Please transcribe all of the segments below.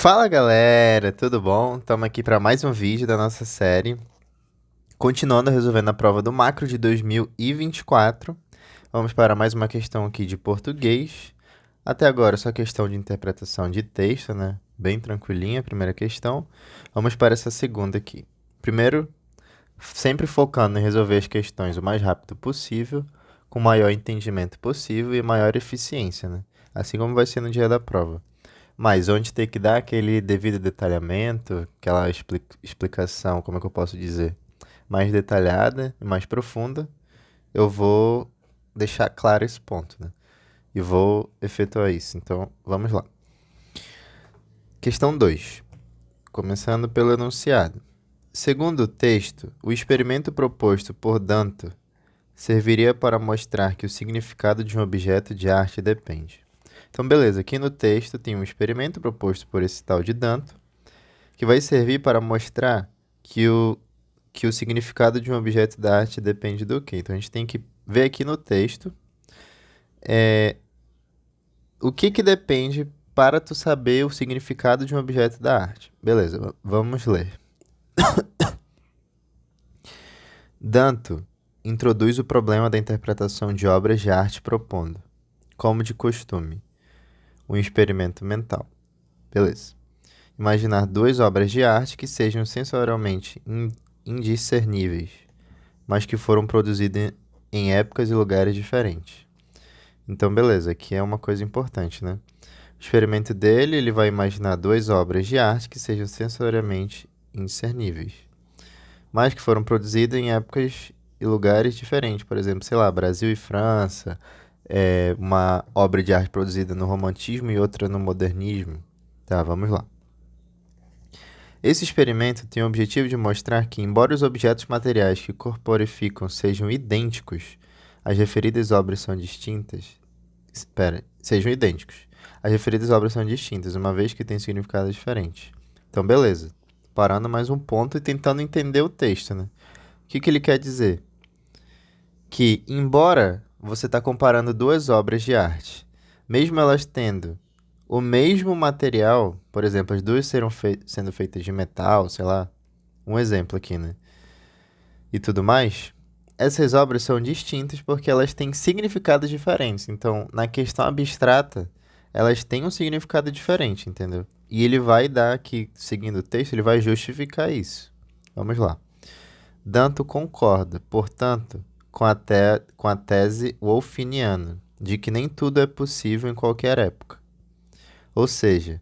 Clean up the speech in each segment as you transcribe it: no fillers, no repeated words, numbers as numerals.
Fala galera, tudo bom? Estamos aqui para mais um vídeo da nossa série, continuando resolvendo a prova do Macro de 2024. Vamos para mais uma questão aqui de português. Até agora só questão de interpretação de texto, né? Bem tranquilinha a primeira questão. Vamos para essa segunda aqui. Primeiro, sempre focando em resolver as questões o mais rápido possível, com o maior entendimento possível e maior eficiência, né? Assim como vai ser no dia da prova. Mas onde tem que dar aquele devido detalhamento, aquela explicação, como é que eu posso dizer, mais detalhada e mais profunda, eu vou deixar claro esse ponto, né? E vou efetuar isso. Então, vamos lá. Questão 2. Começando pelo enunciado. Segundo o texto, o experimento proposto por Danto serviria para mostrar que o significado de um objeto de arte depende. Então, beleza, aqui no texto tem um experimento proposto por esse tal de Danto, que vai servir para mostrar que o significado de um objeto da arte depende do quê? Então, a gente tem que ver aqui no texto o que depende para tu saber o significado de um objeto da arte. Beleza, vamos ler. Danto introduz o problema da interpretação de obras de arte propondo, como de costume, um experimento mental. Beleza. Imaginar duas obras de arte que sejam sensorialmente indiscerníveis, mas que foram produzidas em épocas e lugares diferentes. Então, beleza, aqui é uma coisa importante, né? O experimento dele, ele vai imaginar duas obras de arte que sejam sensorialmente indiscerníveis, mas que foram produzidas em épocas e lugares diferentes. Por exemplo, sei lá, Brasil e França, uma obra de arte produzida no romantismo e outra no modernismo. Tá, vamos lá. Esse experimento tem o objetivo de mostrar que, embora os objetos materiais que corporificam sejam idênticos, as referidas obras são distintas. Sejam idênticos. As referidas obras são distintas, uma vez que têm significados diferentes. Então, beleza. Parando mais um ponto e tentando entender o texto, né? O que ele quer dizer? Que, embora você está comparando duas obras de arte, mesmo elas tendo o mesmo material, por exemplo, as duas sendo feitas de metal, sei lá, um exemplo aqui, né? E tudo mais, essas obras são distintas porque elas têm significados diferentes. Então, na questão abstrata, elas têm um significado diferente, entendeu? E ele vai dar aqui, seguindo o texto, ele vai justificar isso. Vamos lá. Danto concorda, portanto, com a tese wolfiniana de que nem tudo é possível em qualquer época. Ou seja,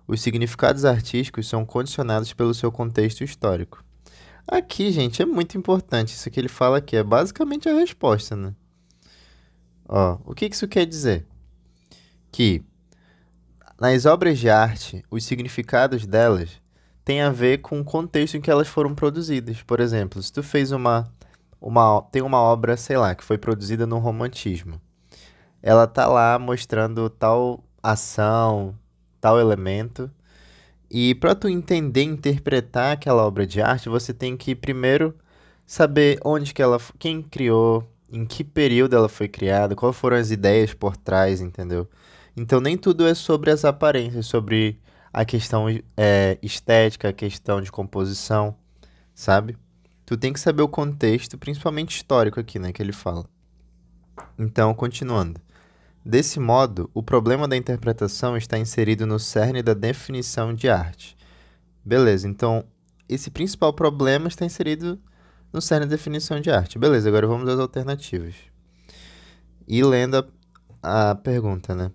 os significados artísticos são condicionados pelo seu contexto histórico. Aqui, gente, é muito importante isso que ele fala aqui. É basicamente a resposta, né? Ó, o que isso quer dizer? Que nas obras de arte, os significados delas têm a ver com o contexto em que elas foram produzidas. Por exemplo, se tu fez tem uma obra, sei lá, que foi produzida no romantismo. Ela tá lá mostrando tal ação, tal elemento. E para tu entender e interpretar aquela obra de arte, você tem que primeiro saber onde que quem criou, em que período ela foi criada, quais foram as ideias por trás, entendeu? Então nem tudo é sobre as aparências, sobre a questão estética, a questão de composição, sabe? Tu tem que saber o contexto, principalmente histórico aqui, né, que ele fala. Então, continuando. Desse modo, o problema da interpretação está inserido no cerne da definição de arte. Beleza, então esse principal problema está inserido no cerne da definição de arte. Beleza, agora vamos às alternativas. E lendo a pergunta, né?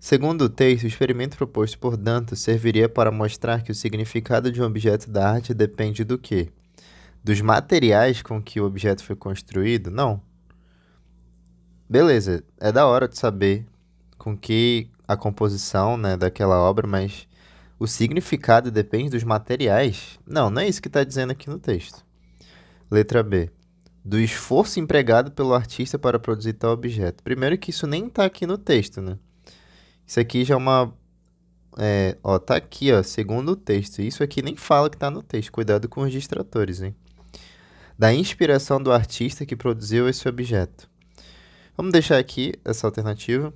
Segundo o texto, o experimento proposto por Danto serviria para mostrar que o significado de um objeto da arte depende do quê? Dos materiais com que o objeto foi construído? Não. Beleza, é da hora de saber com que a composição, né, daquela obra, mas o significado depende dos materiais? Não, não é isso que está dizendo aqui no texto. Letra B. Do esforço empregado pelo artista para produzir tal objeto. Primeiro que isso nem está aqui no texto, né? Isso aqui já é uma... ó, tá aqui, ó, segundo o texto. Isso aqui nem fala que está no texto. Cuidado com os distratores, hein? Da inspiração do artista que produziu esse objeto. Vamos deixar aqui essa alternativa.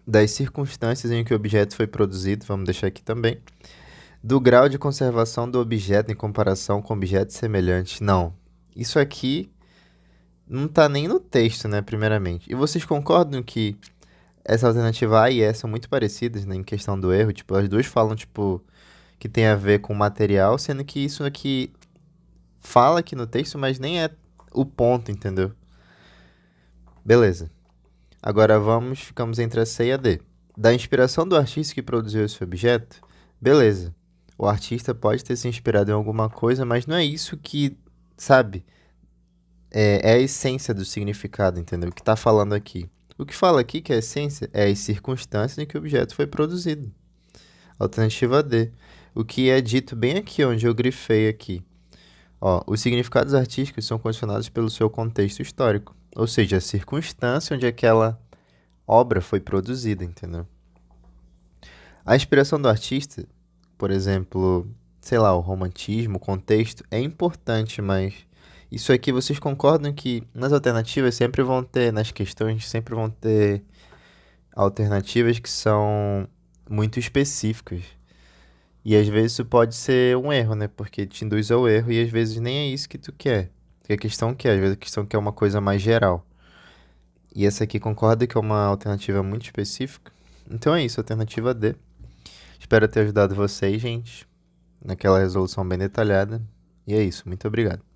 das circunstâncias em que o objeto foi produzido, vamos deixar aqui também, do grau de conservação do objeto em comparação com objetos semelhantes. Não, isso aqui não está nem no texto, né, primeiramente. E vocês concordam que essa alternativa A e E são muito parecidas, né, em questão do erro? Tipo, as duas falam, tipo, que tem a ver com material, sendo que isso aqui fala aqui no texto, mas nem é o ponto, entendeu? Beleza. Agora ficamos entre a C e a D. Da inspiração do artista que produziu esse objeto, beleza. O artista pode ter se inspirado em alguma coisa, mas não é isso que, sabe, é a essência do significado, entendeu? O que está falando aqui. O que fala aqui que é a essência é as circunstâncias em que o objeto foi produzido. Alternativa D. O que é dito bem aqui, onde eu grifei aqui. Ó, os significados artísticos são condicionados pelo seu contexto histórico, ou seja, a circunstância onde aquela obra foi produzida, entendeu? A inspiração do artista, por exemplo, sei lá, o romantismo, o contexto, é importante, mas isso aqui vocês concordam que nas alternativas sempre vão ter, nas questões sempre vão ter alternativas que são muito específicas. E às vezes isso pode ser um erro, né? Porque te induz ao erro e às vezes nem é isso que tu quer. Que a questão quer, às vezes a questão quer uma coisa mais geral. E essa aqui concorda que é uma alternativa muito específica? Então é isso, alternativa D. Espero ter ajudado vocês, gente, naquela resolução bem detalhada. E é isso, muito obrigado.